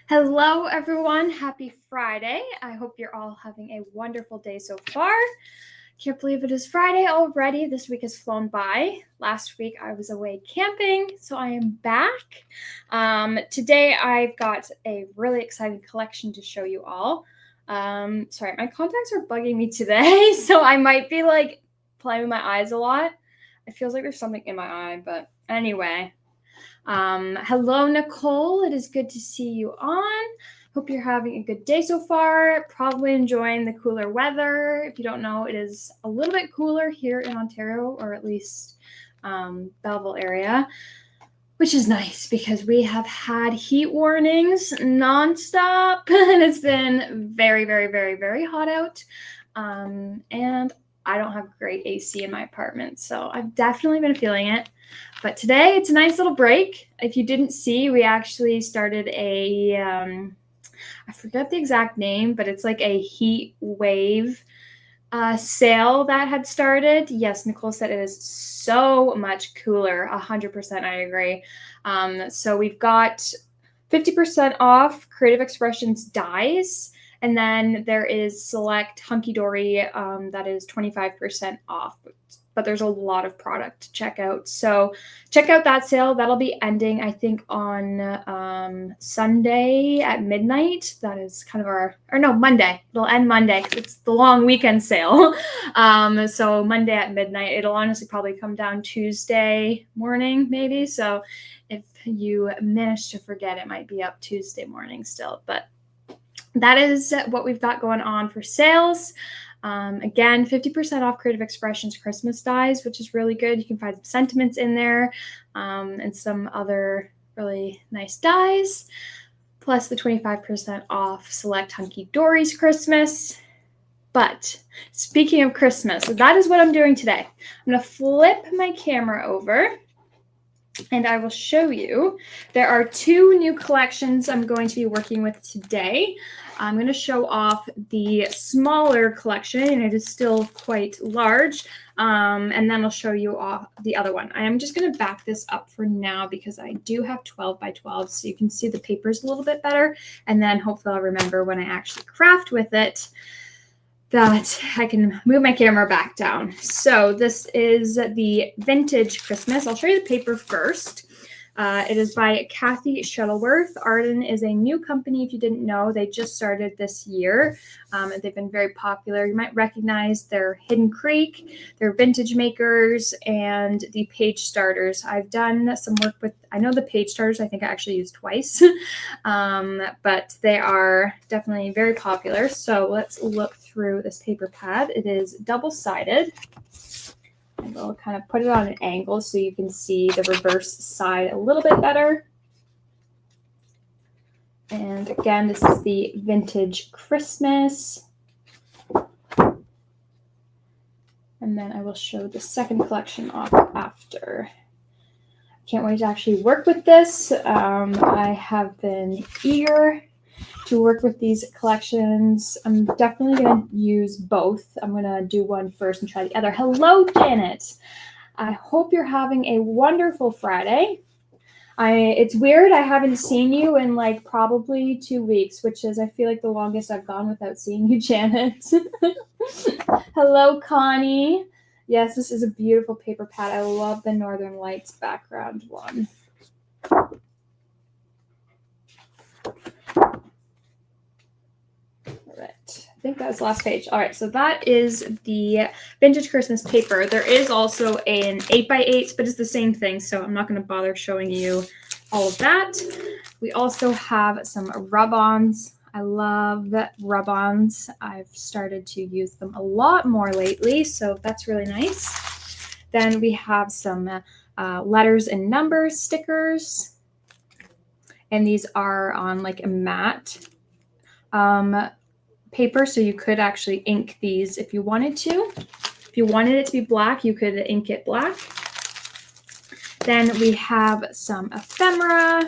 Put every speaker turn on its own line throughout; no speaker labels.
Hello, everyone. Happy Friday. I hope you're all having a wonderful day so far. Can't believe it is Friday already. This week has flown by. Last week I was away camping, so I am back. Today I've got a really exciting collection to show you all. Sorry, my contacts are bugging me today, so I might be like playing with my eyes a lot. It feels like there's something in my eye, but anyway. Hello, Nicole. It is good to see you on. Hope you're having a good day so far. Probably enjoying the cooler weather. If you don't know, it is a little bit cooler here in Ontario, or at least Belleville area, which is nice because we have had heat warnings nonstop, and it's been very, very, very, very hot out. And I don't have great AC in my apartment, so I've definitely been feeling it. But today it's a nice little break. If you didn't see, we actually started a, I forget the exact name, but it's like a heat wave sale that had started. Yes, Nicole said it is so much cooler. 100%, I agree. So we've got 50% off Creative Expressions dyes. And then there is select Hunky Dory that is 25% off. But there's a lot of product to check out. So check out that sale. That'll be ending, I think, on Sunday at midnight. That is kind of Monday. It'll end Monday. It's the long weekend sale. So Monday at midnight. It'll honestly probably come down Tuesday morning, maybe. So if you manage to forget, it might be up Tuesday morning still. But that is what we've got going on for sales. Again, 50% off Creative Expressions Christmas dyes, which is really good. You can find some sentiments in there and some other really nice dyes, plus the 25% off select Hunky Dory's Christmas. But speaking of Christmas, that is what I'm doing today. I'm going to flip my camera over and I will show you. There are two new collections I'm going to be working with today. I'm going to show off the smaller collection, and it is still quite large, and then I'll show you off the other one. I am just going to back this up for now because I do have 12 by 12, so you can see the papers a little bit better, and then hopefully I'll remember when I actually craft with it that I can move my camera back down. So this is the Vintage Christmas. I'll show you the paper first. It is by Cathie Shuttleworth. Arden is a new company, if you didn't know. They just started this year. They've been very popular. You might recognize their Hidden Creek, their Vintage Makers, and the Page Starters. I've done some work with, I know the Page Starters I think I actually used twice, but they are definitely very popular. So let's look through this paper pad. It is double-sided. We'll kind of put it on an angle so you can see the reverse side a little bit better. And again, this is the Vintage Christmas. And then I will show the second collection off after. Can't wait to actually work with this. I have been eager to work with these collections. I'm definitely going to use both. I'm going to do one first and try the other. Hello, Janet. I hope you're having a wonderful Friday. It's weird. I haven't seen you in like probably 2 weeks, which is, I feel like, the longest I've gone without seeing you, Janet. Hello, Connie. Yes, this is a beautiful paper pad. I love the Northern Lights background one. I think that's the last page. All right, so that is the Vintage Christmas paper. There is also an 8x8, but it's the same thing, so I'm not going to bother showing you all of that. We also have some rub-ons. I love rub-ons. I've started to use them a lot more lately, so that's really nice. Then we have some letters and numbers stickers, and these are on like a matte paper, so you could actually ink these if you wanted to. If you wanted it to be black, you could ink it black. Then we have some ephemera.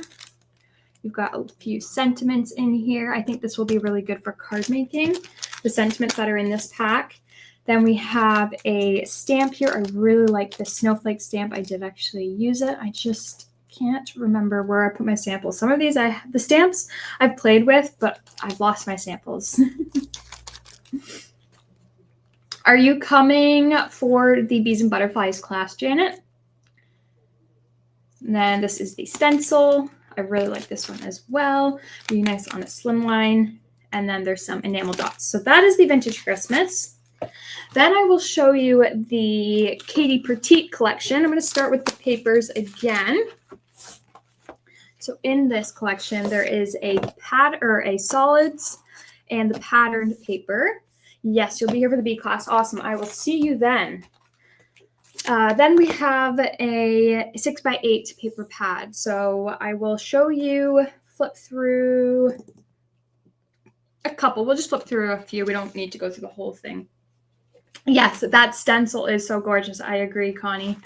You've got a few sentiments in here. I think this will be really good for card making, the sentiments that are in this pack. Then we have a stamp here. I really like the snowflake stamp. I did actually use it. I just can't remember where I put my samples. Some of these, the stamps I've played with, but I've lost my samples. Are you coming for the Bees and Butterflies class, Janet? And then this is the stencil. I really like this one as well. Really nice on a slimline. And then there's some enamel dots. So that is the Vintage Christmas. Then I will show you the Katie Pertiet collection. I'm going to start with the papers again. So in this collection, there is a pad or a solids and the patterned paper. Yes, you'll be here for the B class. Awesome. I will see you then. Then we have a 6x8 paper pad. So I will show you, flip through a couple. We'll just flip through a few. We don't need to go through the whole thing. Yes, that stencil is so gorgeous. I agree, Connie.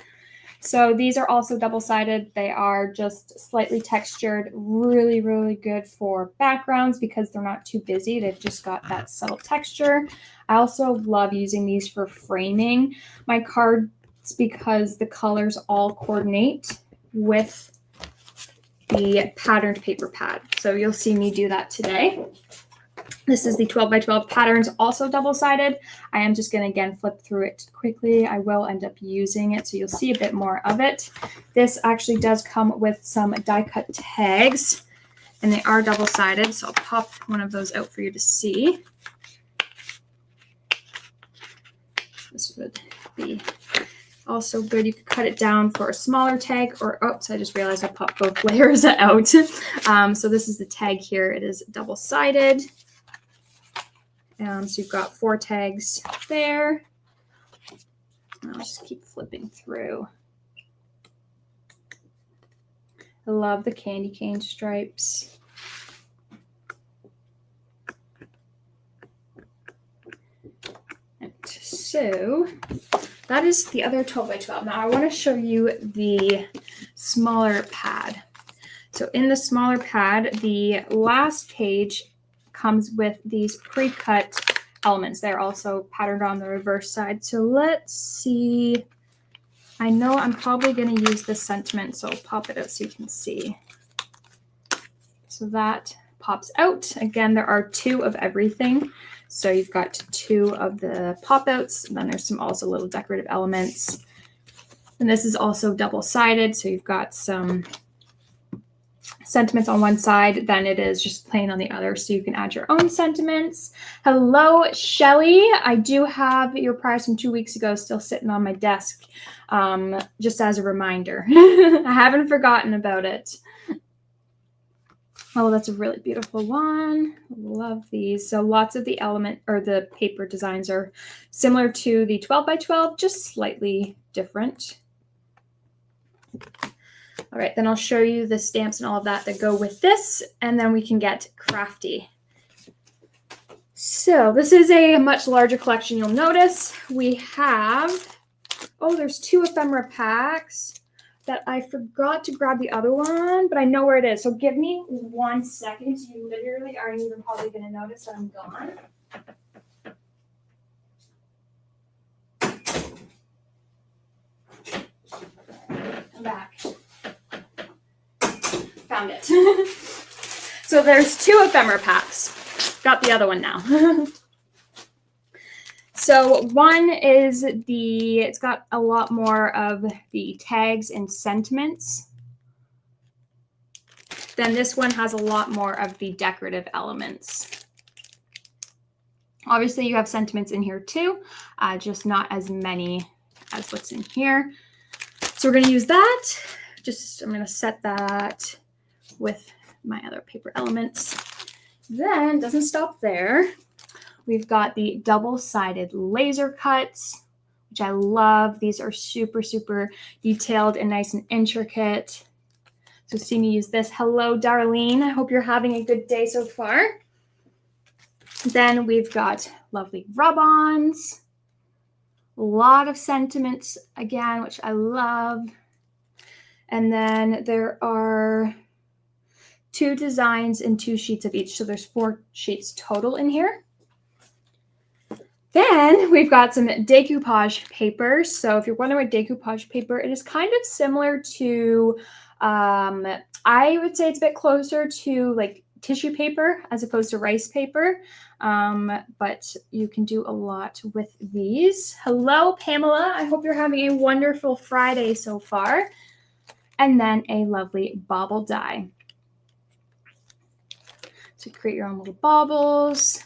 So these are also double-sided. They are just slightly textured, really, really good for backgrounds because they're not too busy. They've just got that subtle texture. I also love using these for framing my cards because the colors all coordinate with the patterned paper pad. So you'll see me do that today. This is the 12x12 patterns, also double-sided. I am just going to, again, flip through it quickly. I will end up using it, so you'll see a bit more of it. This actually does come with some die-cut tags, and they are double-sided, so I'll pop one of those out for you to see. This would be also good. You could cut it down for a smaller tag, or, oops, I just realized I popped both layers out. So this is the tag here. It is double-sided. So you've got 4 tags there. I'll just keep flipping through. I love the candy cane stripes. And so that is the other 12x12. Now I want to show you the smaller pad. So in the smaller pad, the last page comes with these pre-cut elements. They're also patterned on the reverse side. So let's see. I know I'm probably going to use this sentiment, so I'll pop it out so you can see. So that pops out. Again, there are 2 of everything. So you've got 2 of the pop-outs, and then there's some also little decorative elements. And this is also double-sided, so you've got some sentiments on one side, then it is just plain on the other, so you can add your own sentiments. Hello, Shelly. I do have your prize from 2 weeks ago still sitting on my desk, just as a reminder. I haven't forgotten about it. Oh, that's a really beautiful one. Love these. So lots of the element or the paper designs are similar to the 12x12, just slightly different. All right, then I'll show you the stamps and all of that go with this, and then we can get crafty. So this is a much larger collection. You'll notice we have, oh, there's 2 ephemera packs that I forgot to grab the other one, but I know where it is. So give me 1 second. You literally aren't even probably going to notice that I'm gone. I'm back. Found it. So there's 2 ephemera packs. Got the other one now. So one is it's got a lot more of the tags and sentiments. Then this one has a lot more of the decorative elements. Obviously you have sentiments in here too, just not as many as what's in here. So we're going to use that. I'm going to set that with my other paper elements. Then, doesn't stop there. We've got the double-sided laser cuts, which I love. These are super, super detailed and nice and intricate. So see me use this. Hello, Darlene. I hope you're having a good day so far. Then we've got lovely rub-ons. A lot of sentiments, again, which I love. And then there are 2 designs and 2 sheets of each. So there's 4 sheets total in here. Then we've got some decoupage paper. So if you're wondering what decoupage paper, it is kind of similar to I would say it's a bit closer to like tissue paper as opposed to rice paper, but you can do a lot with these. Hello, Pamela. I hope you're having a wonderful Friday so far. And then a lovely bauble die. So create your own little baubles.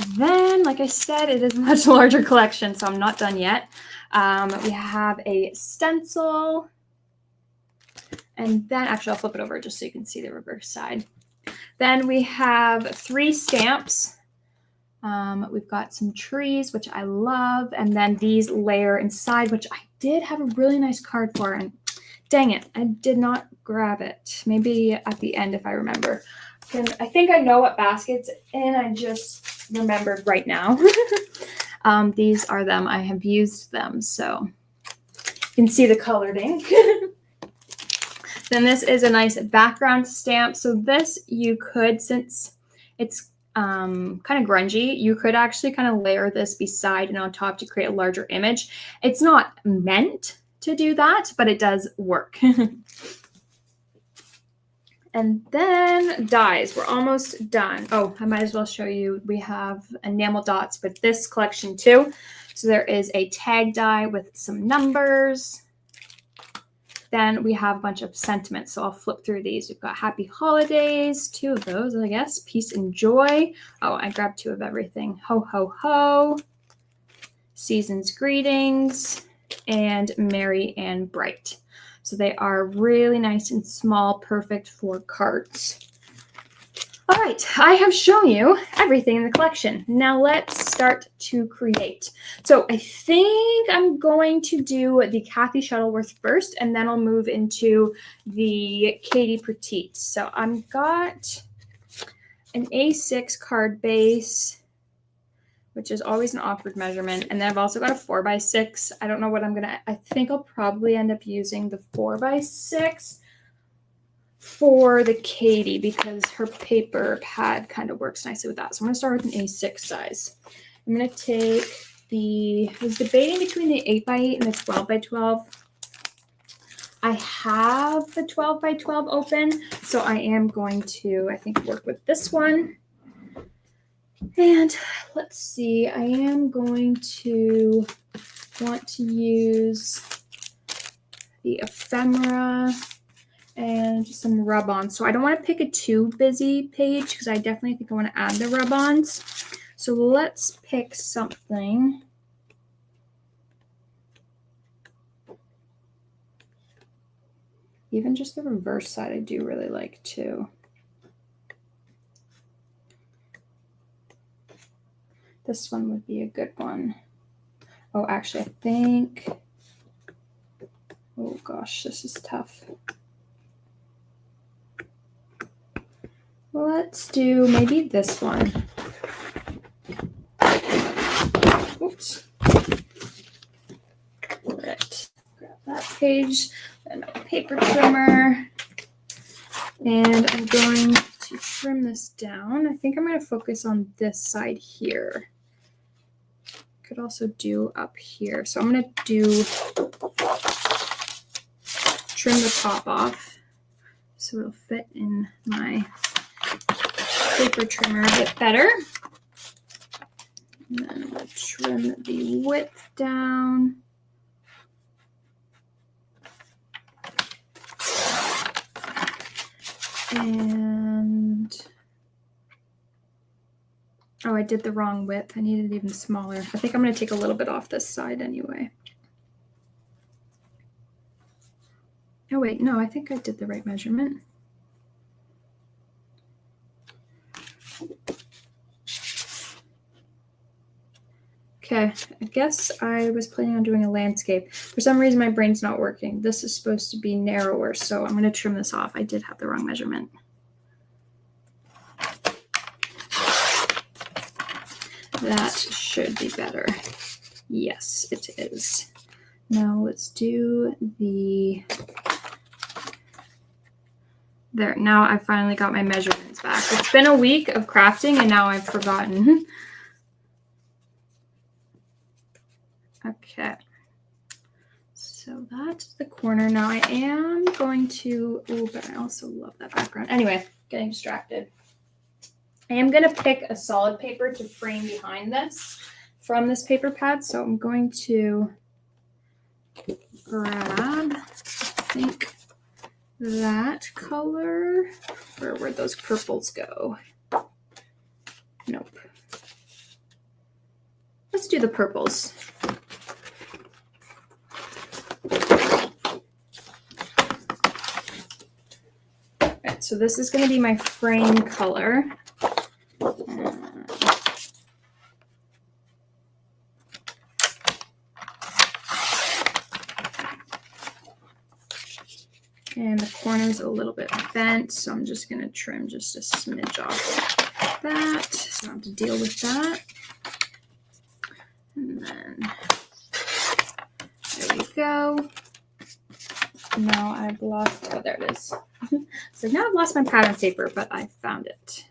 And then, like I said, it is a much larger collection, so I'm not done yet. We have a stencil. And then, actually, I'll flip it over just so you can see the reverse side. Then we have 3 stamps. We've got some trees, which I love. And then these layer inside, which I did have a really nice card for. And dang it, I did not grab it. Maybe at the end if I remember. I think I know what basket's in. I just remembered right now. These are them. I have used them, so you can see the colored ink. Then this is a nice background stamp. So this you could, since it's kind of grungy, you could actually kind of layer this beside and on top to create a larger image. It's not meant to do that, but it does work. And then dies. We're almost done. Oh, I might as well show you. We have enamel dots with this collection too. So there is a tag die with some numbers. Then we have a bunch of sentiments. So I'll flip through these. We've got happy holidays, 2 of those, I guess. Peace and joy. Oh, I grabbed 2 of everything. Ho, ho, ho. Season's greetings. And merry and bright. So they are really nice and small, perfect for cards. All right, I have shown you everything in the collection. Now let's start to create. So I think I'm going to do the Cathie Shuttleworth first, and then I'll move into the Katie Pertiet. So I've got an A6 card base, which is always an awkward measurement. And then I've also got a 4x6. I don't know what I think I'll probably end up using the 4x6 for the Katie because her paper pad kind of works nicely with that. So I'm going to start with an A6 size. I'm going to take I was debating between the 8x8 and the 12x12. I have the 12x12 open, so I am going to, I think, work with this one. And let's see, I am going to want to use the ephemera and some rub-ons. So I don't want to pick a too busy page because I definitely think I want to add the rub-ons. So let's pick something. Even just the reverse side I do really like too. This one would be a good one. Oh, actually, I think, oh gosh, this is tough. Let's do maybe this one. Oops. All right, grab that page and a paper trimmer. And I'm going to trim this down. I think I'm going to focus on this side here. Could also do up here. So I'm going to trim the top off so it'll fit in my paper trimmer a bit better. And then I'm going to trim the width down. And oh, I did the wrong width. I needed it even smaller. I think I'm going to take a little bit off this side anyway. Oh, wait. No, I think I did the right measurement. Okay, I guess I was planning on doing a landscape. For some reason, my brain's not working. This is supposed to be narrower, so I'm going to trim this off. I did have the wrong measurement. That should be better. Yes, it is. Now let's do the... There, now I finally got my measurements back. It's been a week of crafting, and now I've forgotten. Okay. So So that's the corner. Now I am going to, oh, but I also love that background. Anyway, getting distracted. I am going to pick a solid paper to frame behind this from this paper pad. So I'm going to grab, I think, that color. Where'd those purples go? Nope. Let's do the purples. Right, so this is going to be my frame color. And the corner's a little bit bent, so I'm just going to trim just a smidge off that. So I don't have to deal with that. And then there we go. Now I've lost, oh, there it is. So now I've lost my pattern paper, but I found it.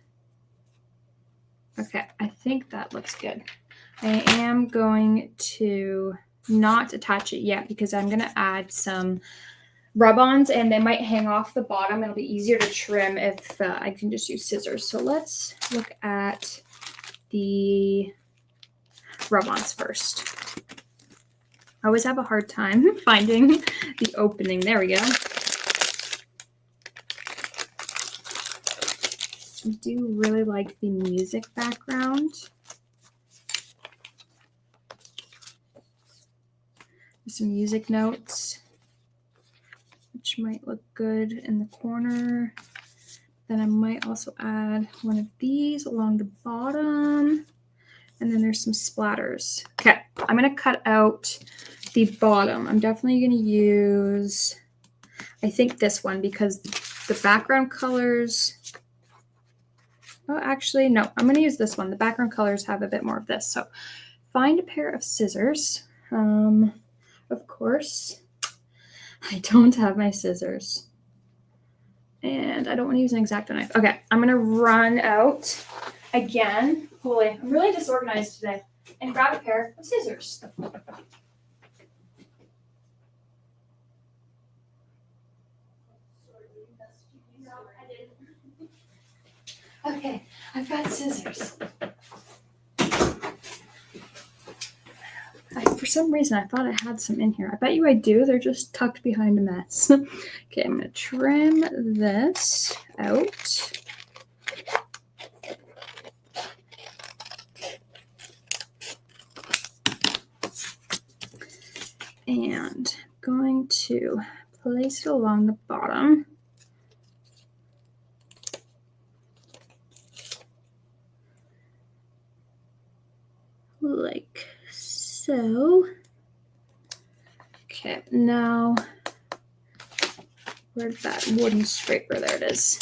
Okay, I think that looks good. I am going to not attach it yet because I'm going to add some rub-ons and they might hang off the bottom. It'll be easier to trim if I can just use scissors. So let's look at the rub-ons first. I always have a hard time finding the opening. There we go. I do really like the music background. Some music notes, which might look good in the corner. Then I might also add one of these along the bottom. And then there's some splatters. Okay, I'm going to cut out the bottom. I'm definitely going to use, I think, this one because the background colors, oh, actually, no, I'm going to use this one. The background colors have a bit more of this. So find a pair of scissors. Of course, I don't have my scissors. And I don't want to use an X-Acto knife. Okay, I'm going to run out again. Holy, I'm really disorganized today. And grab a pair of scissors. Okay, I've got scissors. For some reason, I thought I had some in here. I bet you I do. They're just tucked behind a mess. Okay, I'm going to trim this out. And I'm going to place it along the bottom. Like so. Okay, now where'd that wooden scraper? There it is.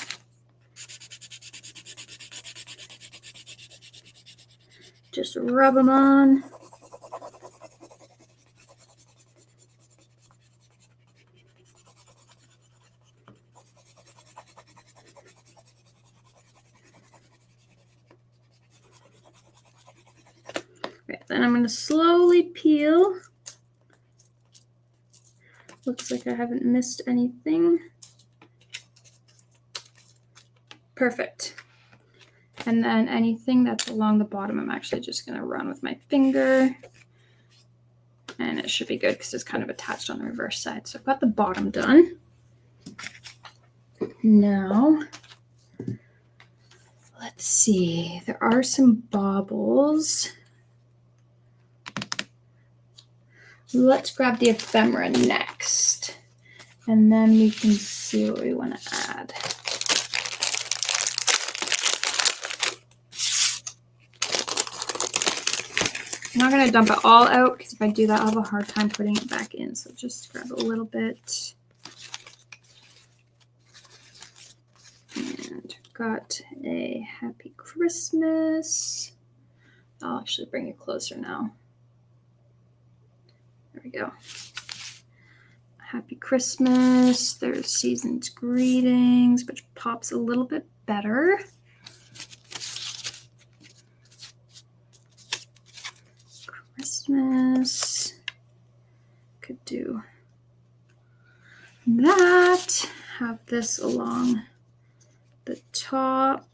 Just rub them on. Okay, then I'm going to slowly peel. Looks like I haven't missed anything. Perfect. And then anything that's along the bottom, I'm actually just going to run with my finger. And it should be good because it's kind of attached on the reverse side. So I've got the bottom done. Now, let's see. There are some baubles. Let's grab the ephemera next. And then we can see what we want to add. I'm not going to dump it all out because if I do that, I'll have a hard time putting it back in. So just grab a little bit. And got a Happy Christmas. I'll actually bring it closer now. There we go. Happy Christmas. There's Season's Greetings, which pops a little bit better. Christmas. Could do that. Have this along the top.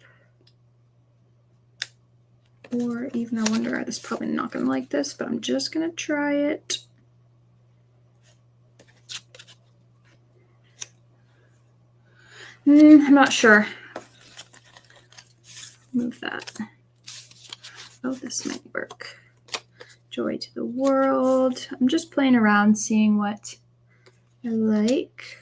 Or even, I wonder, this is probably not going to like this, but I'm just going to try it. I'm not sure. Move that. Oh, this might work. Joy to the world. I'm just playing around, seeing what I like.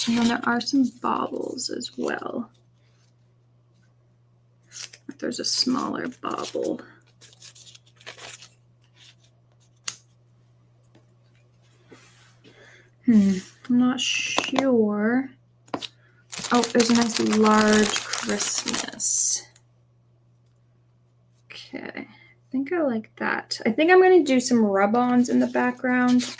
And then there are some baubles as well. There's a smaller bauble. I'm not sure. Oh, there's a nice large Christmas. Okay, I think I like that. I think I'm going to do some rub-ons in the background.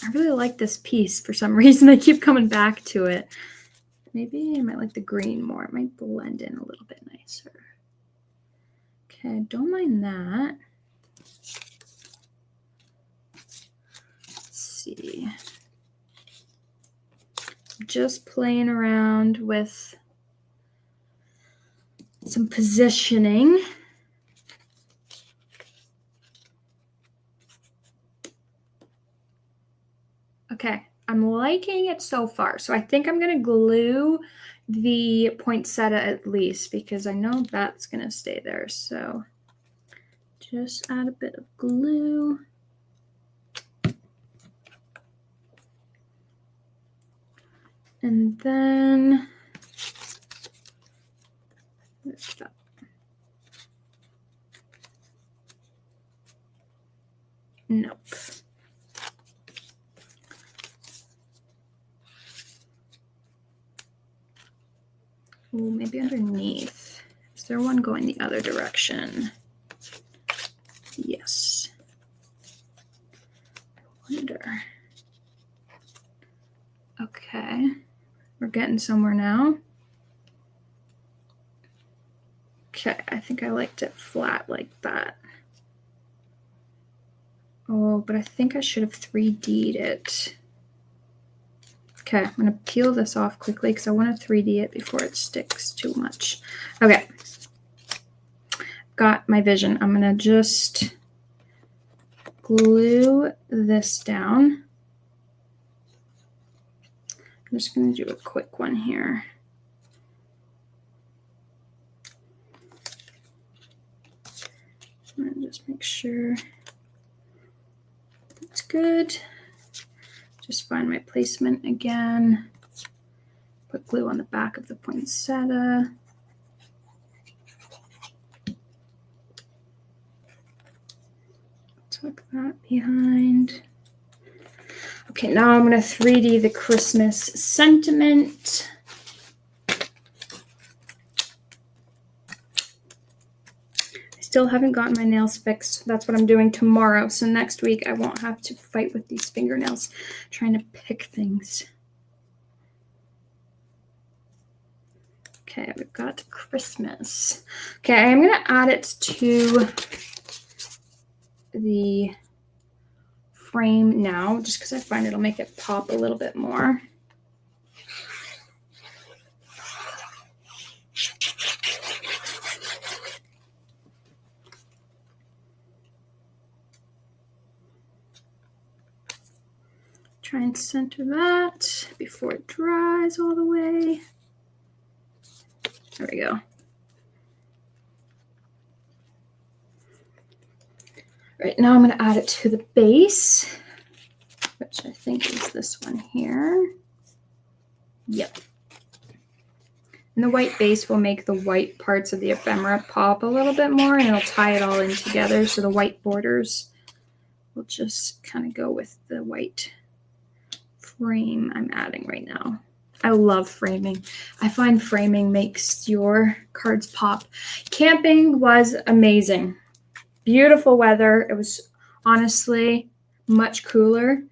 I really like this piece for some reason. I keep coming back to it. Maybe I might like the green more. It might blend in a little bit nicer. Okay, don't mind that. Let's see. Just playing around with some positioning. Okay, I'm liking it so far. So I think I'm going to glue the poinsettia at least because I know that's going to stay there. So just add a bit of glue. And then nope. Ooh, maybe underneath. Is there one going the other direction? Yes. I wonder. Okay. We're getting somewhere now. Okay, I think I liked it flat like that. Oh, but I think I should have 3D'd it. Okay, I'm going to peel this off quickly because I want to 3D it before it sticks too much. Okay. Got my vision. I'm going to just glue this down. I'm just going to do a quick one here. And just make sure it's good. Just find my placement again. Put glue on the back of the poinsettia. Tuck that behind. Okay, now I'm going to 3D the Christmas sentiment. Still haven't gotten my nails fixed. That's what I'm doing tomorrow. So next week I won't have to fight with these fingernails trying to pick things. Okay, we've got Christmas. Okay, I'm going to add it to the frame now just because I find it'll make it pop a little bit more. Try and center that before it dries all the way. There we go. Right, now I'm going to add it to the base, which I think is this one here. Yep. And the white base will make the white parts of the ephemera pop a little bit more, and it'll tie it all in together. So the white borders will just kind of go with the white frame I'm adding right now. I love framing. I find framing makes your cards pop. Camping was amazing. Beautiful weather. It was honestly much cooler.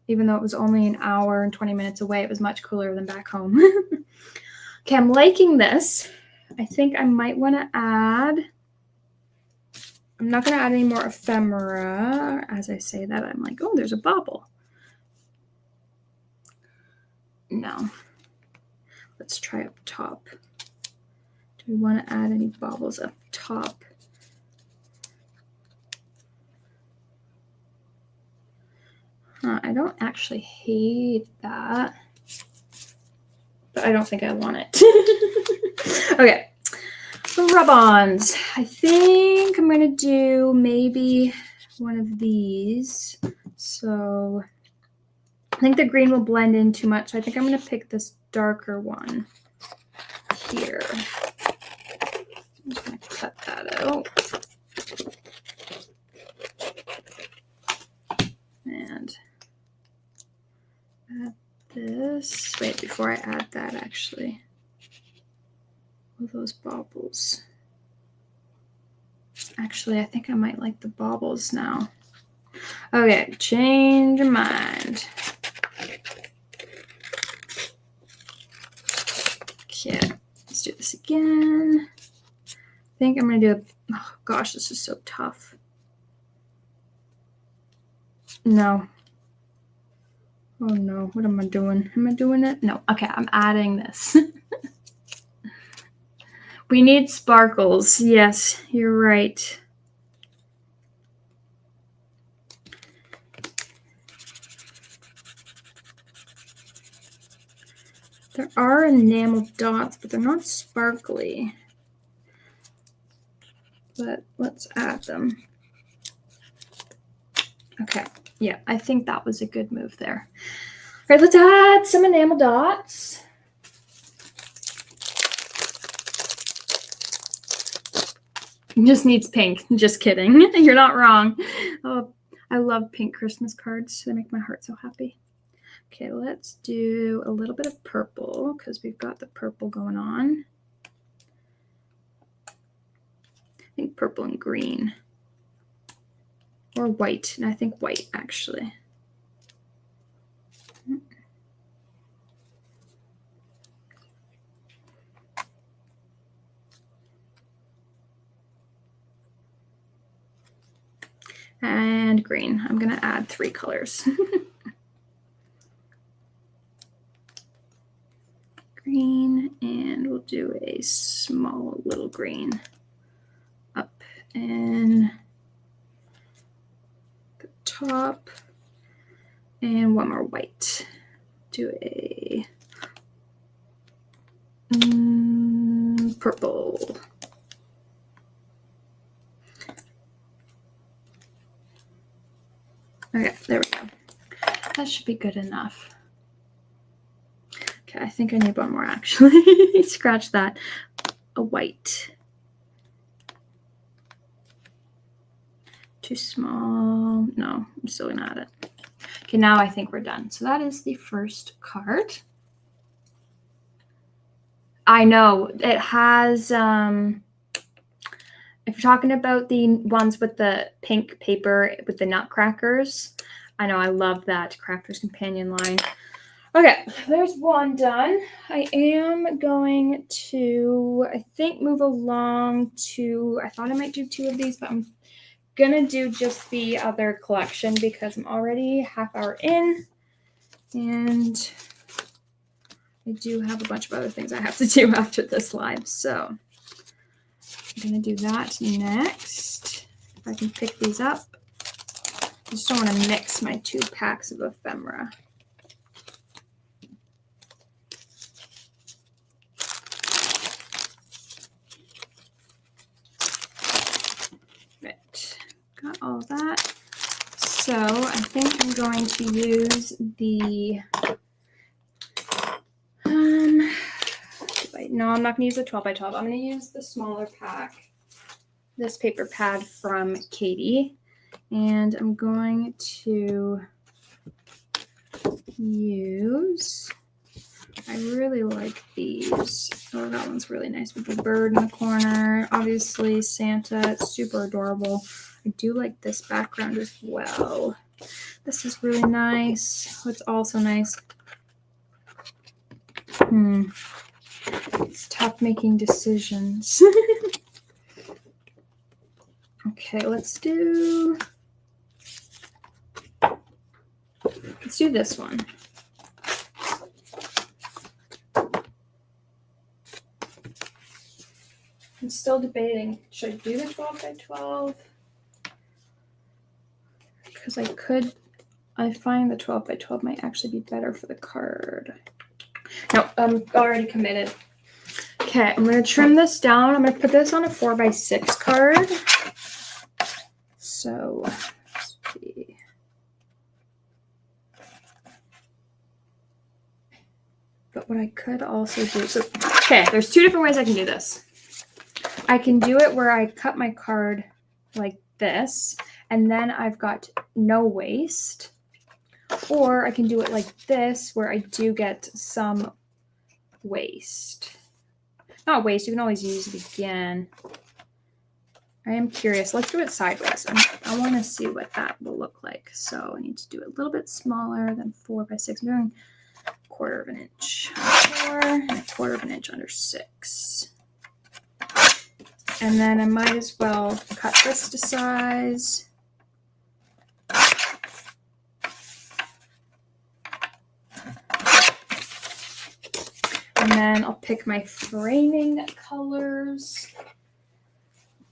Even though it was only an hour and 20 minutes away, it was much cooler than back home. Okay, I'm liking this. I think I might want to add, I'm not going to add any more ephemera. As I say that, I'm like, oh, there's a bauble. No. Let's try up top. Do we want to add any baubles up top? I don't actually hate that, but I don't think I want it. Okay, rub-ons. I think I'm going to do maybe one of these. So I think the green will blend in too much. So I think I'm going to pick this darker one here. I'm just going to cut that out. And add this. Wait, before I add that, actually. All those baubles. Actually, I think I might like the baubles now. Okay, change your mind. Okay, let's do this again. I think I'm going to do oh gosh, this is so tough. No. Oh no, what am I doing? Am I doing it? No, okay, I'm adding this. We need sparkles. Yes, you're right. There are enamel dots, but they're not sparkly. But let's add them. Okay, yeah, I think that was a good move there. All right, let's add some enamel dots. It just needs pink. Just kidding. You're not wrong. Oh, I love pink Christmas cards. They make my heart so happy. Okay, let's do a little bit of purple because we've got the purple going on. I think purple and green. Or white. And I think white, actually. And green. I'm going to add 3 colors. Green, and we'll do a small little green up in the top, and one more white. Do a purple. Okay, there we go. That should be good enough. Okay, I think I need one more actually. Scratch that. A white. Too small. No, I'm still gonna add it. Okay, now I think we're done. So that is the first card. I know it has, if you're talking about the ones with the pink paper with the nutcrackers, I know I love that Crafter's Companion line. Okay, there's one done. I am going to, I think, move along to, I thought I might do 2 of these, but I'm going to do just the other collection because I'm already half hour in and I do have a bunch of other things I have to do after this live. So I'm going to do that next. If I can pick these up. I just don't want to mix my 2 packs of ephemera. Got all that. So I think I'm going to use the, no, I'm not going to use the 12 by 12. I'm going to use the smaller pack, this paper pad from Katie. And I'm going to use, I really like these. Oh, that one's really nice with the bird in the corner. Obviously, Santa, it's super adorable. I do like this background as well. This is really nice. What's also nice? It's tough making decisions. Okay, let's do this one. I'm still debating. Should I do the 12 by 12? Because I find the 12 by 12 might actually be better for the card. No, I'm already committed. Okay, I'm going to trim this down. I'm going to put this on a 4 by 6 card. So, let's see. But what I could also do, okay, there's two different ways I can do this. I can do it where I cut my card like this, and then I've got no waste. Or I can do it like this, where I do get some waste. Not waste, you can always use it again. I am curious. Let's do it sideways. I want to see what that will look like. So I need to do it a little bit smaller than 4 by 6. I'm doing 1/4 of an inch under 4 and 1/4 of an inch under 6. And then I might as well cut this to size. And then I'll pick my framing colors.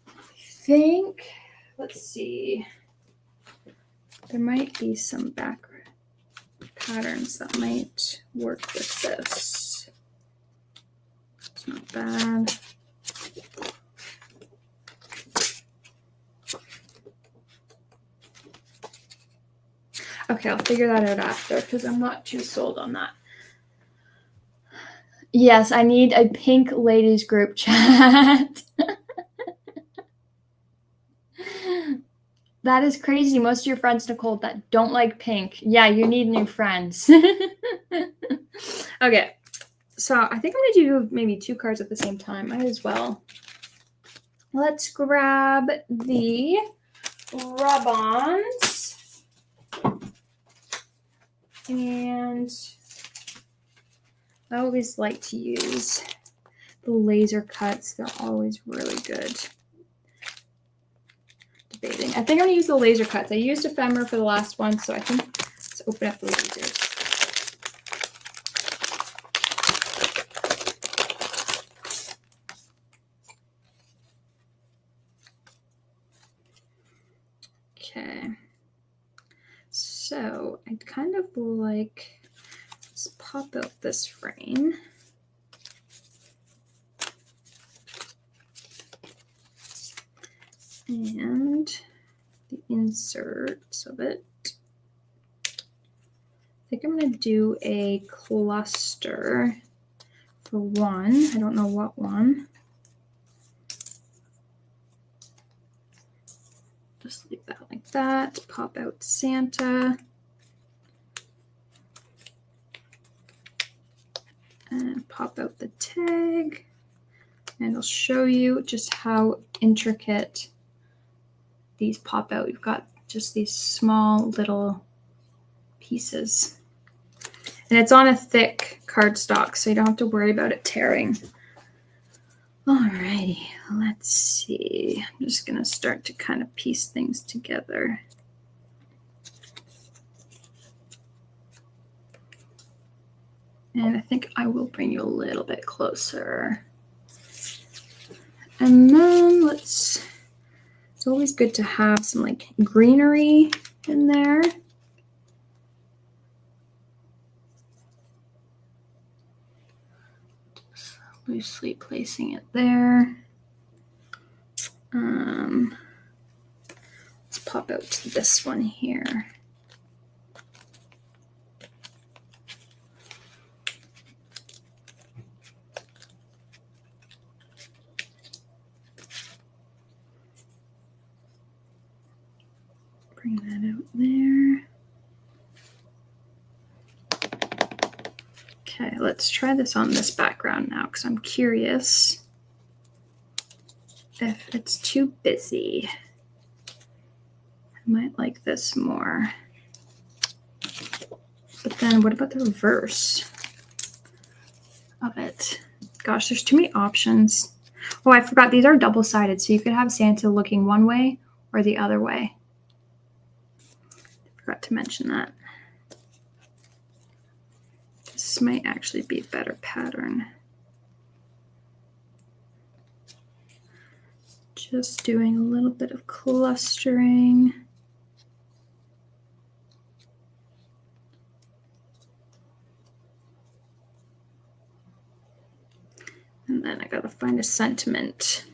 I think, let's see, there might be some background patterns that might work with this. It's not bad. Okay, I'll figure that out after because I'm not too sold on that. Yes, I need a pink ladies group chat. That is crazy. Most of your friends, Nicole, that don't like pink. Yeah, you need new friends. Okay, so I think I'm going to do maybe 2 cards at the same time. Might as well. Let's grab the rub-ons. And I always like to use the laser cuts. They're always really good. Debating. I think I'm going to use the laser cuts. I used ephemera for the last one, so I think let's open up the lasers. Okay. So I'd kind of like, let's pop out this frame. And the inserts of it. I think I'm going to do a cluster for one. I don't know what one. Just leave that like that. Pop out Santa. And pop out the tag. And I'll show you just how intricate these pop out. We've got just these small little pieces. And it's on a thick cardstock, so you don't have to worry about it tearing. Alrighty, let's see. I'm just going to start to kind of piece things together. And I think I will bring you a little bit closer. And then it's always good to have some like greenery in there. Just loosely placing it there. Let's pop out to this one here. Bring that out there. Okay, let's try this on this background now because I'm curious if it's too busy. I might like this more. But then what about the reverse of it? Gosh, there's too many options. Oh, I forgot. These are double-sided, so you could have Santa looking one way or the other way. Forgot to mention that. This might actually be a better pattern. Just doing a little bit of clustering. And then I gotta find a sentiment.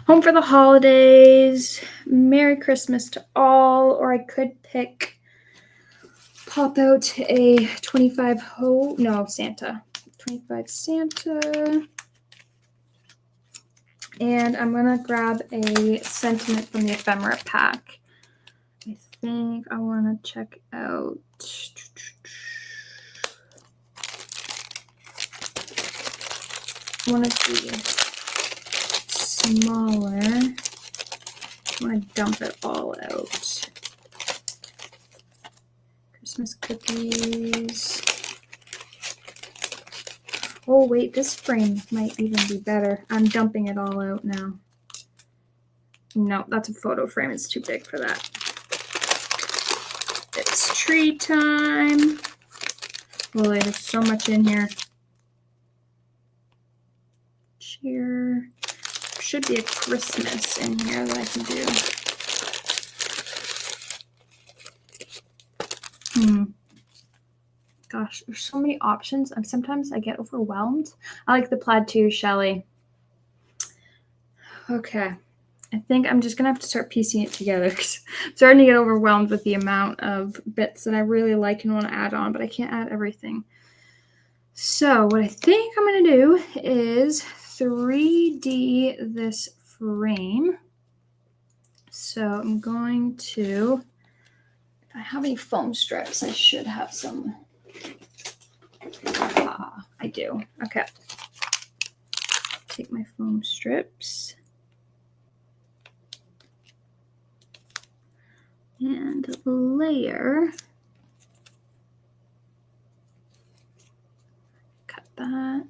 Home for the holidays, Merry Christmas to all, or I could pop out a 25 Santa. 25 Santa. And I'm gonna grab a sentiment from the ephemera pack. I think I wanna check out one of the smaller. I want to dump it all out. Christmas cookies. Oh wait, this frame might even be better. I'm dumping it all out now. No, that's a photo frame. It's too big for that. It's tree time. Boy, there's so much in here. Cheer. Should be a Christmas in here that I can do. Gosh, there's so many options. Sometimes I get overwhelmed. I like the plaid too, Shelly. Okay. I think I'm just going to have to start piecing it together because I'm starting to get overwhelmed with the amount of bits that I really like and want to add on, but I can't add everything. So what I think I'm going to do is 3D this frame. So I'm going to, if I have any foam strips, I should have some. I do. Okay. Take my foam strips. And layer. Cut that.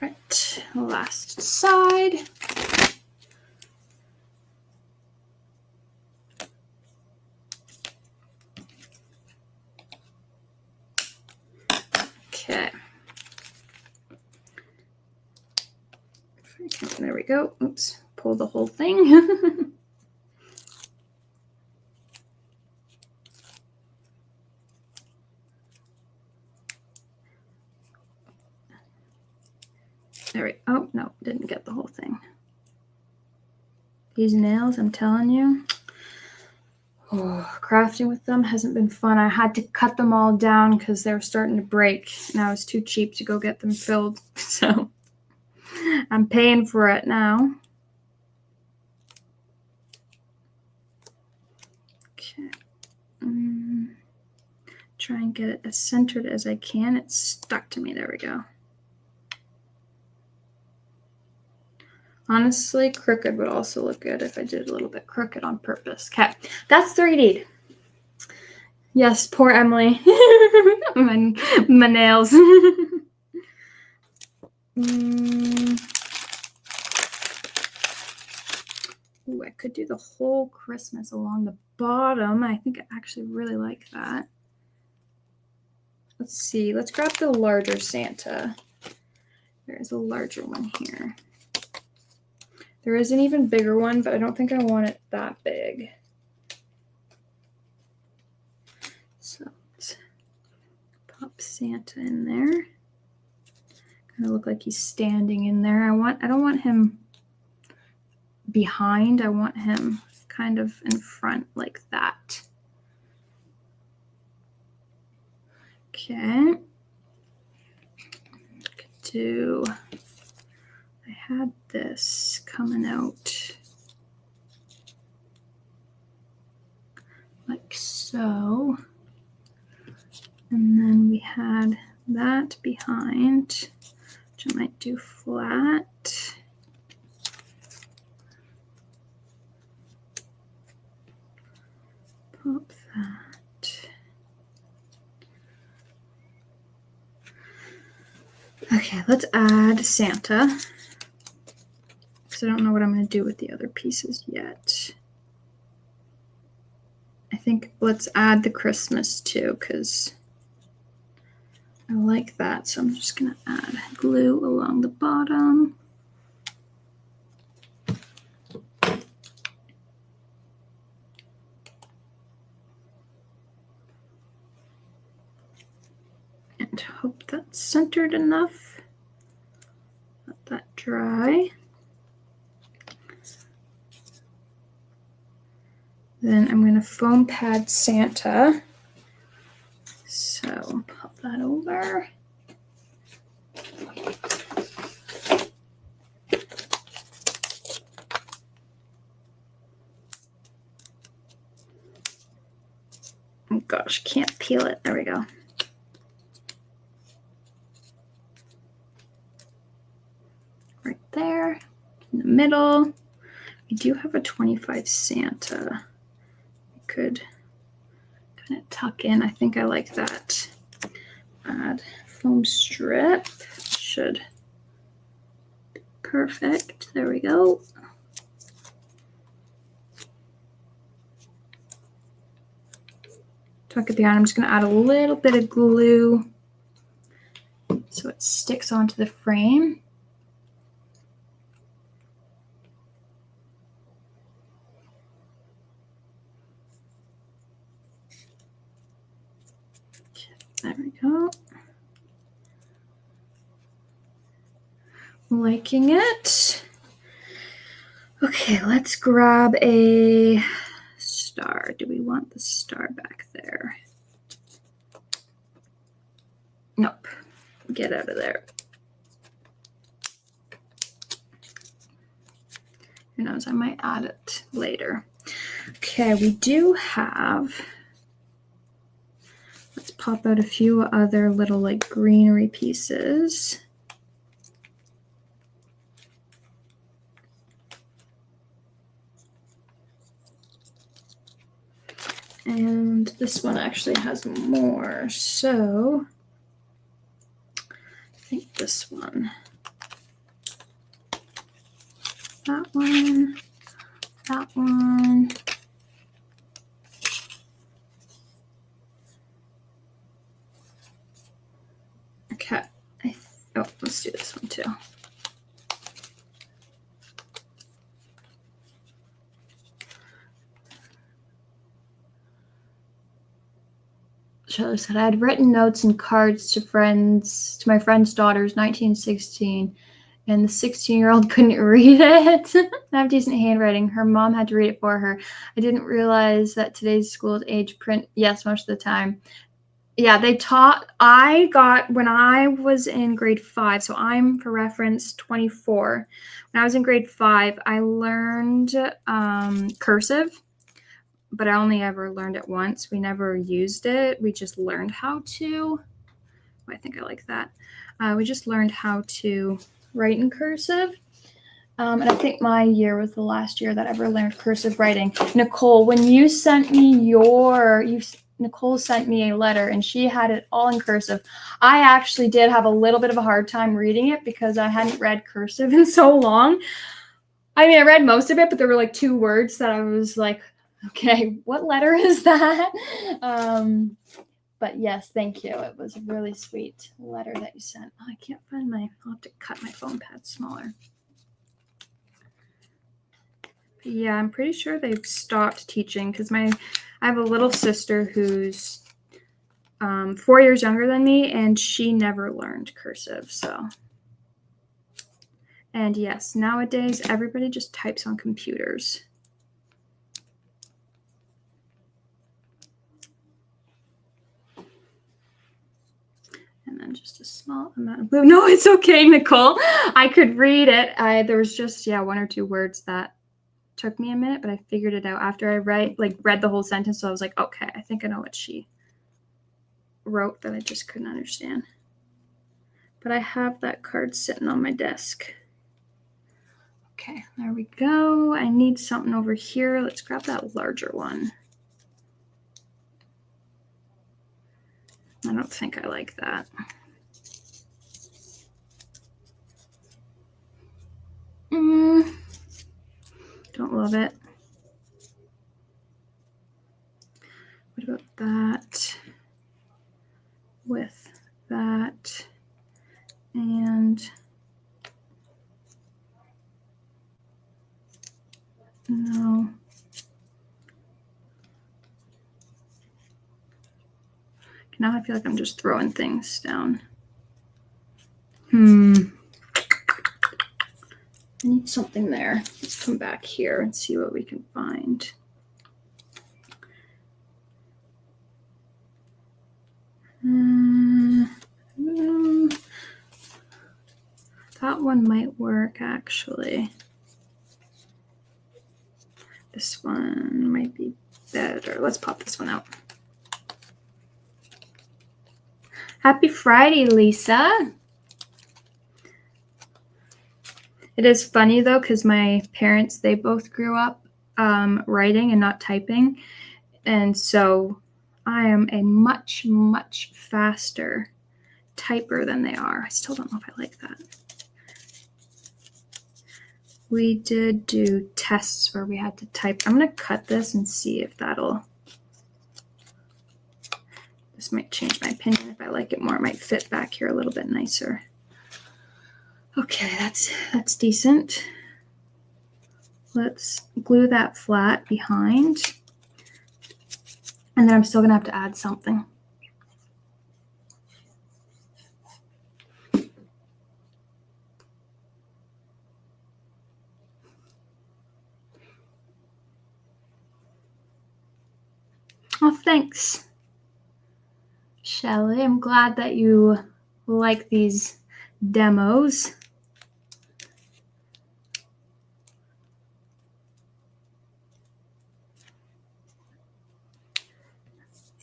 Right, last side. Okay. There we go. Oops, pull the whole thing. There we go. Oh, no, didn't get the whole thing. These nails, I'm telling you. Oh, crafting with them hasn't been fun. I had to cut them all down because they were starting to break. And I was too cheap to go get them filled. So I'm paying for it now. Okay. Try and get it as centered as I can. It's stuck to me. There we go. Honestly, crooked would also look good if I did a little bit crooked on purpose. Okay, that's 3D. Yes, poor Emily. my nails. Ooh, I could do the whole Christmas along the bottom. I think I actually really like that. Let's see. Let's grab the larger Santa. There's a larger one here. There is an even bigger one, but I don't think I want it that big. So let's pop Santa in there. Kind of look like he's standing in there. I don't want him behind. I want him kind of in front like that. Okay. I had this coming out like so. And then we had that behind, which I might do flat. Pop that. Okay, let's add Santa, because I don't know what I'm going to do with the other pieces yet. I think let's add the Christmas too, because I like that. So I'm just going to add glue along the bottom. And hope that's centered enough. Let that dry. Then I'm going to foam pad Santa. So pop that over. Oh gosh, can't peel it. There we go. Right there in the middle. We do have a 25 Santa. We could kind of tuck in. I think I like that. Add foam strip. Should be perfect. There we go. Tuck it behind. I'm just going to add a little bit of glue so it sticks onto the frame. There we go. Liking it. Okay, let's grab a star. Do we want the star back there? Nope. Get out of there. Who knows? I might add it later. Okay, we do have. Let's pop out a few other little like greenery pieces. And this one actually has more, so I think this one, that one, that one. Okay, let's do this one too. Shelley said, I had written notes and cards to my friend's daughters, 1916, and the 16-year-old couldn't read it. I have decent handwriting. Her mom had to read it for her. I didn't realize that today's school age print, yes, most of the time. Yeah, I got, when I was in grade 5, so I'm, for reference, 24. When I was in grade 5, I learned cursive. But I only ever learned it once. We never used it. We just learned how to. I think I like that. We just learned how to write in cursive. And I think my year was the last year that I ever learned cursive writing. Nicole, when you sent me Nicole sent me a letter and she had it all in cursive. I actually did have a little bit of a hard time reading it because I hadn't read cursive in so long. I mean, I read most of it, but there were like 2 words that I was like, okay, what letter is that? But yes, thank you. It was a really sweet letter that you sent. Oh, I can't find I'll have to cut my foam pad smaller. But yeah, I'm pretty sure they've stopped teaching because I have a little sister who's 4 years younger than me, and she never learned cursive, so. And yes, nowadays, everybody just types on computers. And then just a small amount of glue. No, it's okay, Nicole. I could read it. There was just, 1 or 2 words that took me a minute, but I figured it out after I read the whole sentence. So I was like, okay, I think I know what she. wrote that I just couldn't understand. But I have that card sitting on my desk. Okay, there we go. I need something over here. Let's grab that larger one. I don't think I like that. Don't love it. What about that with that and no. Now I feel like I'm just throwing things down. I need something there. Let's come back here and see what we can find. That one might work, actually. This one might be better. Let's pop this one out. Happy Friday, Lisa. It is funny, though, because my parents, they both grew up writing and not typing. And so I am a much, much faster typer than they are. I still don't know if I like that. We did do tests where we had to type. I'm going to cut this and see if that'll... This might change my opinion. If I like it more, it might fit back here a little bit nicer. Okay, that's decent. Let's glue that flat behind. And then I'm still going to have to add something. Oh, thanks, Shelly. I'm glad that you like these demos.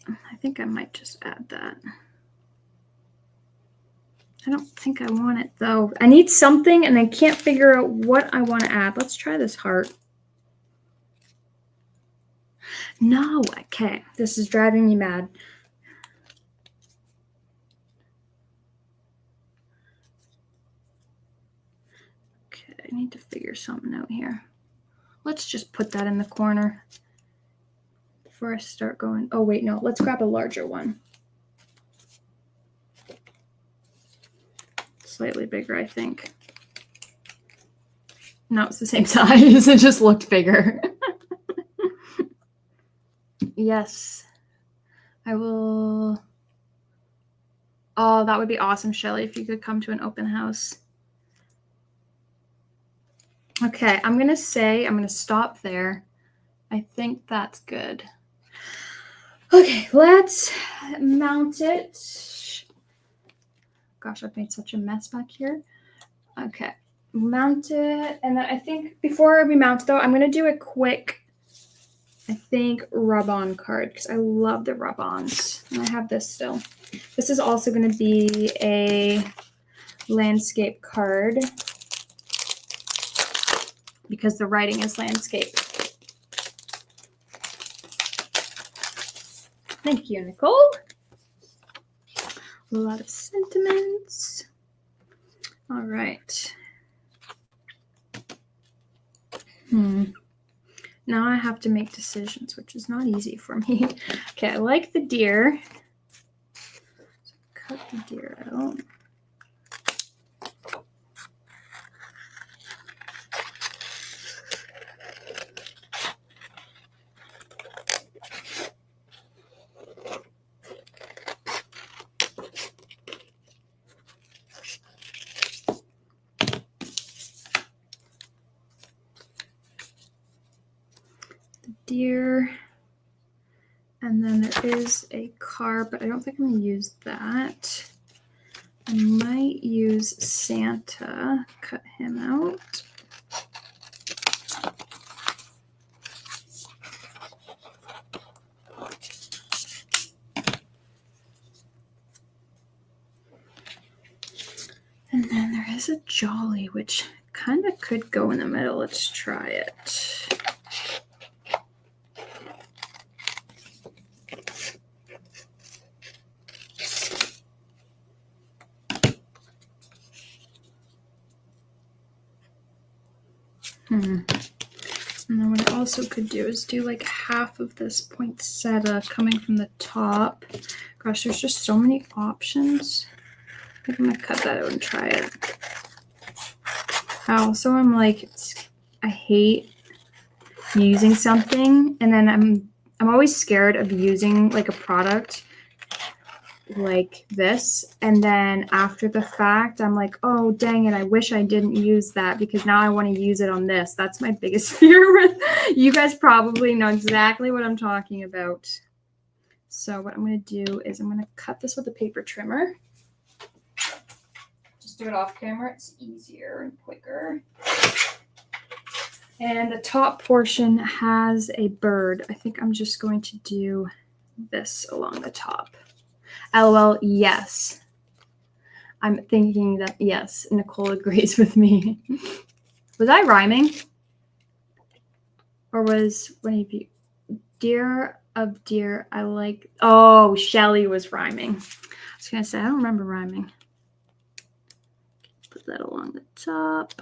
I think I might just add that. I don't think I want it, though. I need something, and I can't figure out what I want to add. Let's try this heart. No, okay. This is driving me mad. Okay, I need to figure something out here. Let's just put that in the corner before I start going. Oh, wait, no. Let's grab a larger one. Slightly bigger, I think. No, it's the same size. It just looked bigger. Yes, I will. Oh, that would be awesome, Shelly, if you could come to an open house. Okay, I'm going to stop there. I think that's good. Okay, let's mount it. Gosh, I've made such a mess back here. Okay, mount it. And then I think before we mount, though, I'm going to do a quick, I think, rub-on card because I love the rub-ons. And I have this still. This is also going to be a landscape card because the writing is landscape. Thank you, Nicole. A lot of sentiments. All right. Now I have to make decisions, which is not easy for me. Okay, I like the deer. So cut the deer out. Deer, and then there is a car, but I don't think I'm going to use that. I might use Santa, cut him out. is a jolly, which kind of could go in the middle. Let's try it. And then what I also could do is do like half of this poinsettia coming from the top. Gosh, there's just so many options. I think I'm gonna cut that out and try it. Also, I'm like, I hate using something, and then I'm always scared of using like a product like this, and then after the fact I'm like, oh dang it, I wish I didn't use that because now I want to use it on this. That's my biggest fear with you guys probably know exactly what I'm talking about. So what I'm going to do is I'm going to cut this with a paper trimmer. Just do it off camera, it's easier and quicker. And the top portion has a bird. I think I'm just going to do this along the top. LOL, yes. I'm thinking that, yes, Nicole agrees with me. Was I rhyming? Or was one of you? Dear of dear, I like, oh, Shelly was rhyming. I was going to say, I don't remember rhyming. Put that along the top.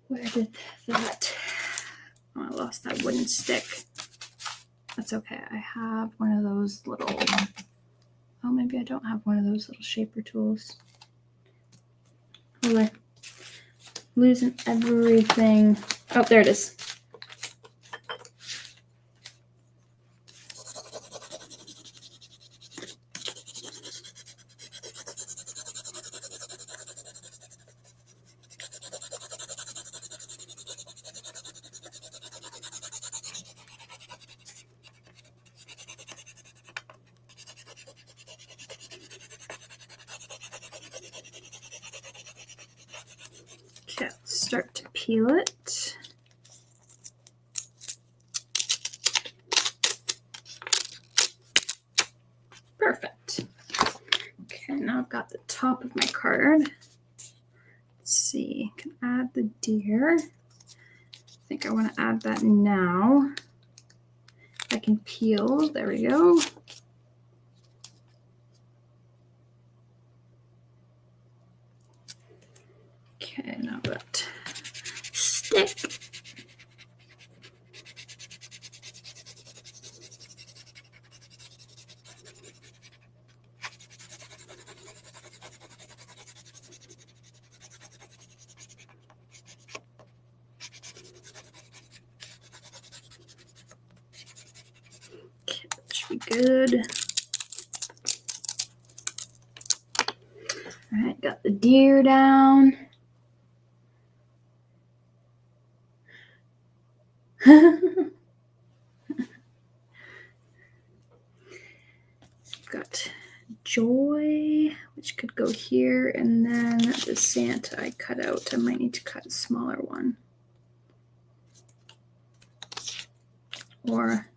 Where did that, oh, I lost that wooden stick. That's okay. I have one of those little, oh, maybe I don't have one of those little shaper tools. Oh, we're losing everything. Oh, there it is. Okay, start to peel it. Perfect. Okay, now I've got the top of my card. Let's see, I can add the deer. I think I want to add that now. I can peel, there we go. Okay, now that stick. Okay, that should be good. All right, got the deer down. Got Joy, which could go here, and then the Santa I cut out. I might need to cut a smaller one. Or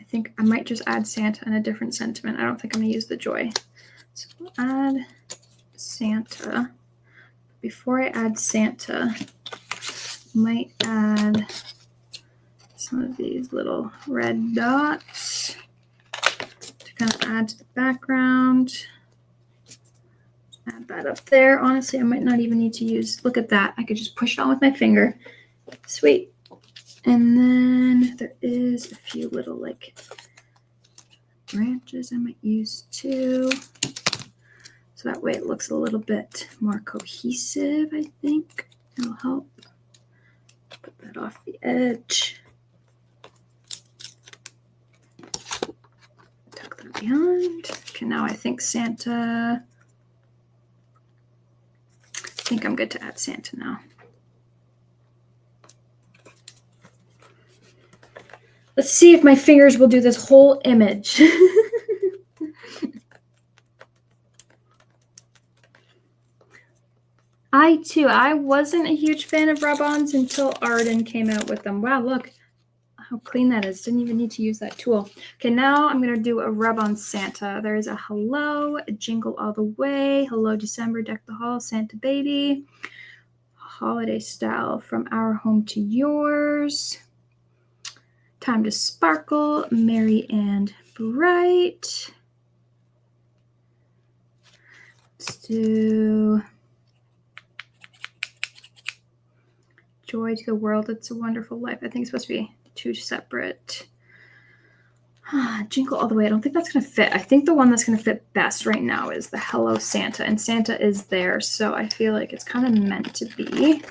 I think I might just add Santa in a different sentiment. I don't think I'm going to use the Joy. So we'll add Santa. Before I add Santa, I might add some of these little red dots to kind of add to the background. Add that up there. Honestly, I might not even need to use, look at that. I could just push it on with my finger. Sweet. And then there is a few little like branches I might use too. So that way it looks a little bit more cohesive, I think. It'll help. Put that off the edge. Tuck that behind. Okay, now I think Santa. I think I'm good to add Santa now. Let's see if my fingers will do this whole image. I wasn't a huge fan of rub-ons until Arden came out with them. Wow, look how clean that is. Didn't even need to use that tool. Okay, now I'm going to do a rub on Santa. There is a hello, a jingle all the way, hello December, deck the hall, Santa baby, holiday style, from our home to yours, time to sparkle, merry and bright. Let's do joy to the world, it's a wonderful life. I think it's supposed to be 2 separate. Jingle all the way. I don't think that's going to fit. I think the one that's going to fit best right now is the Hello Santa, and Santa is there, so I feel like it's kind of meant to be.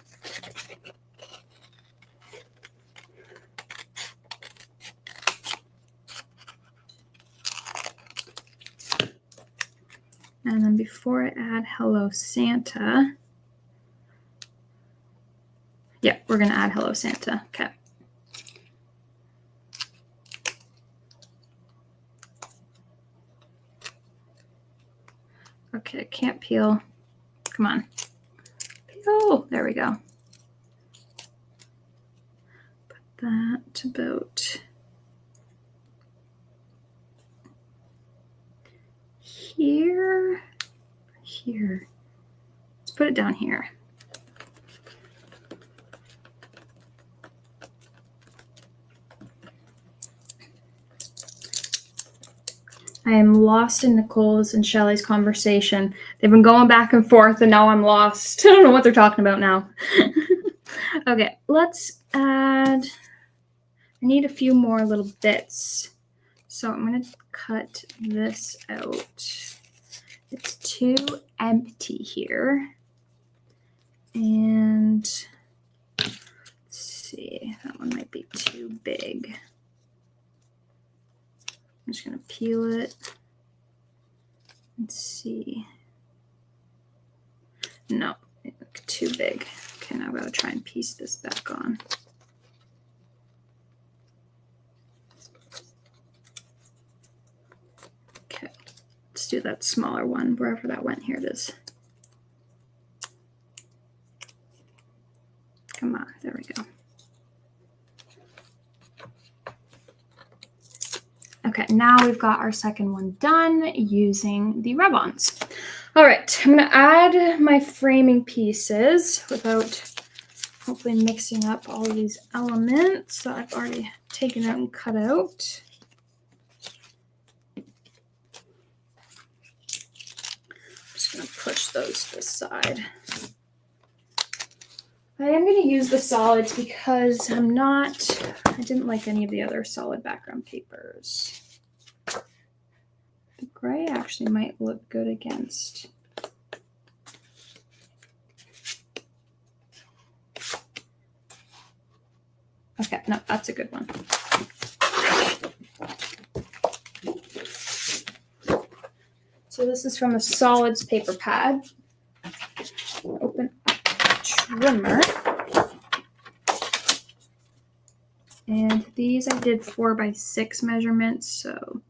And then before I add Hello Santa, yeah, we're going to add Hello Santa. Okay. Okay, can't peel. Come on. Peel. There we go. Put that about here. Here. Let's put it down here. I am lost in Nicole's and Shelly's conversation. They've been going back and forth, and now I'm lost. I don't know what they're talking about now. Okay, let's add. I need a few more little bits. So I'm going to cut this out. It's too empty here. And let's see, that one might be too big. I'm just going to peel it. Let's see. No, it looked too big. Okay, now I've got to try and piece this back on. Okay, let's do that smaller one, wherever that went. Here it is. Come on, there we go. Okay, now we've got our second one done using the rub-ons. All right, I'm going to add my framing pieces without hopefully mixing up all of these elements that I've already taken out and cut out. I'm just going to push those to the side. I am going to use the solids because I didn't like any of the other solid background papers. The gray actually might look good against. Okay, no, that's a good one. So this is from a solids paper pad. Open up the trimmer. And these I did 4x6 measurements, so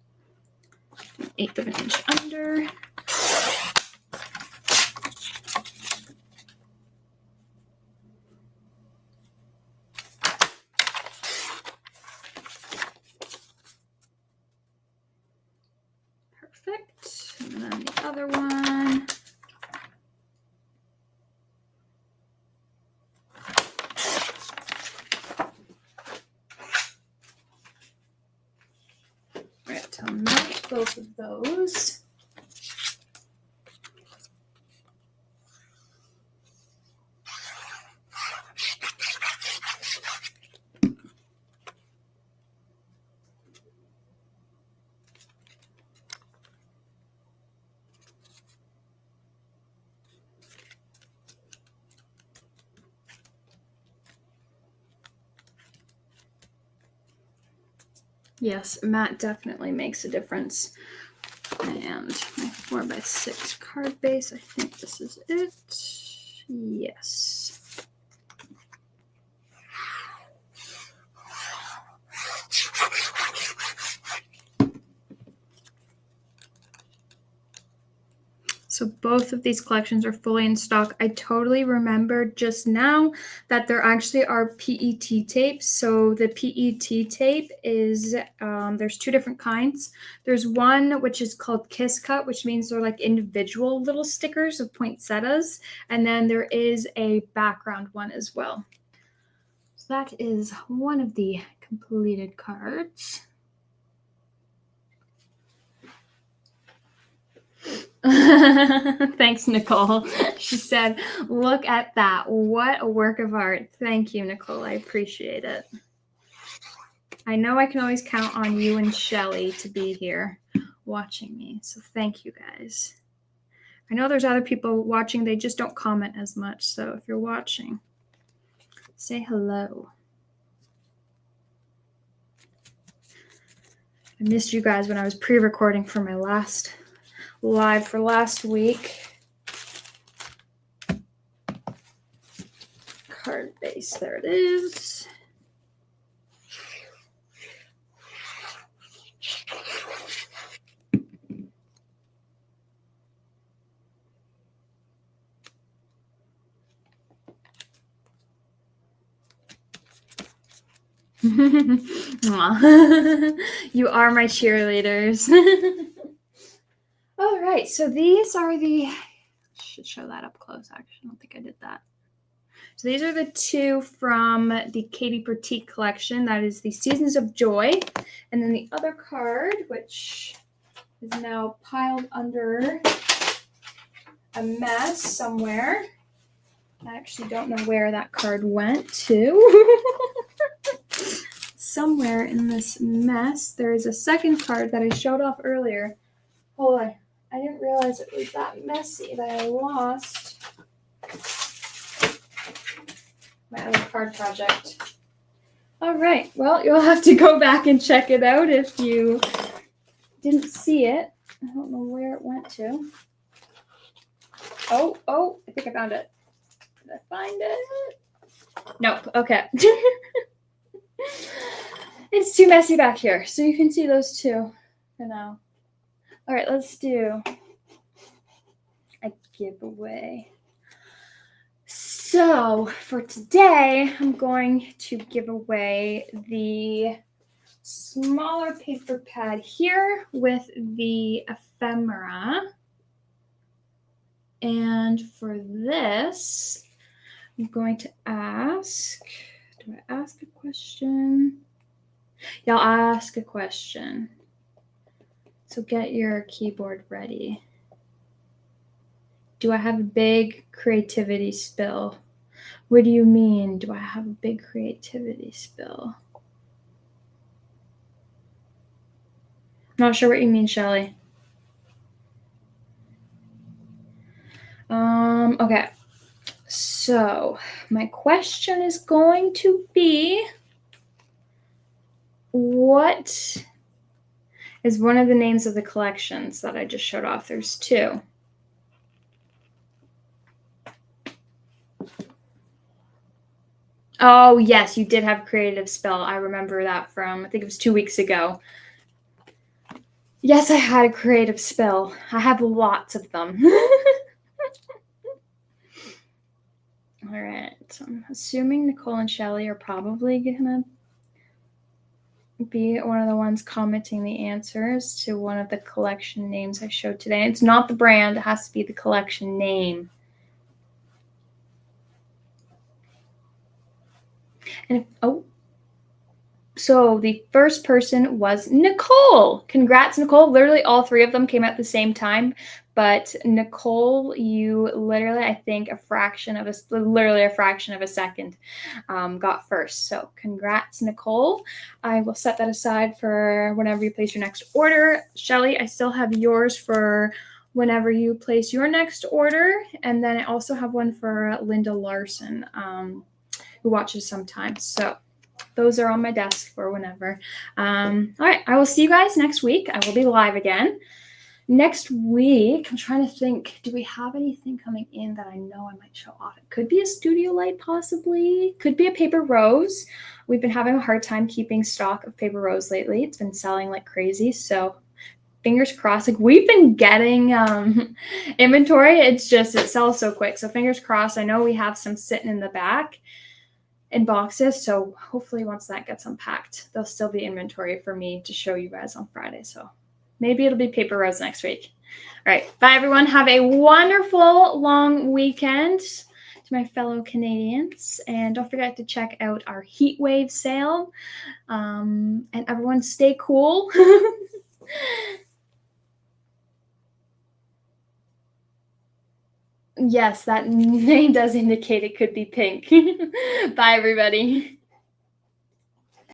1/8 of an inch under. Perfect. And then the other one. I'll melt both of those. Yes, matte definitely makes a difference. And my 4x6 card base, I think this is it. Yes. So both of these collections are fully in stock. I totally remembered just now that there actually are PET tapes. So the PET tape is, there's two different kinds. There's one which is called Kiss Cut, which means they're like individual little stickers of poinsettias. And then there is a background one as well. So that is one of the completed cards. Thanks, Nicole. She said, look at that. What a work of art. Thank you, Nicole. I appreciate it. I know I can always count on you and Shelly to be here watching me. So thank you guys. I know there's other people watching. They just don't comment as much. So if you're watching, say hello. I missed you guys when I was pre-recording for my last live for last week. Card base, there it is. You are my cheerleaders. All right, so these are the, should show that up close actually. I don't think I did that. So these are the two from the Katie Pertiet collection. That is the Seasons of Joy. And then the other card, which is now piled under a mess somewhere. I actually don't know where that card went to. Somewhere in this mess, there is a second card that I showed off earlier. Hold on. I didn't realize it was that messy that I lost my other card project. All right. Well, you'll have to go back and check it out if you didn't see it. I don't know where it went to. Oh, I think I found it. Did I find it? Nope. Okay. It's too messy back here, so you can see those two for now. All right, let's do a giveaway. So for today, I'm going to give away the smaller paper pad here with the ephemera. And for this, I'm going to ask, do I ask a question? Yeah, I'll ask a question. So get your keyboard ready. Do I have a big creativity spill? What do you mean, do I have a big creativity spill? I'm not sure what you mean, Shelly. Okay. So my question is going to be, what is one of the names of the collections that I just showed off? There's two. Oh, yes, you did have creative spill. I remember that from, I think it was 2 weeks ago. Yes, I had a creative spill. I have lots of them. All right, so I'm assuming Nicole and Shelly are probably gonna be one of the ones commenting the answers to one of the collection names I showed today. It's not the brand, it has to be the collection name. And so the first person was Nicole. Congrats, Nicole. Literally all three of them came at the same time. But Nicole, you literally, I think, literally a fraction of a second got first. So congrats, Nicole. I will set that aside for whenever you place your next order. Shelly, I still have yours for whenever you place your next order. And then I also have one for Linda Larson, who watches sometimes. So those are on my desk for whenever. All right, I will see you guys next week. I will be live again. Next week, I'm trying to think, do we have anything coming in that I know I might show off? It could be a studio light, possibly. Could be a paper rose. We've been having a hard time keeping stock of paper rose lately. It's been selling like crazy, so fingers crossed. Like, we've been getting inventory. It's just, it sells so quick. So fingers crossed. I know we have some sitting in the back in boxes. So hopefully once that gets unpacked, there'll still be inventory for me to show you guys on Friday. So maybe it'll be paper rose next week. All right. Bye, everyone. Have a wonderful long weekend to my fellow Canadians. And don't forget to check out our heat wave sale. And everyone stay cool. Yes, that name does indicate it could be pink. Bye, everybody.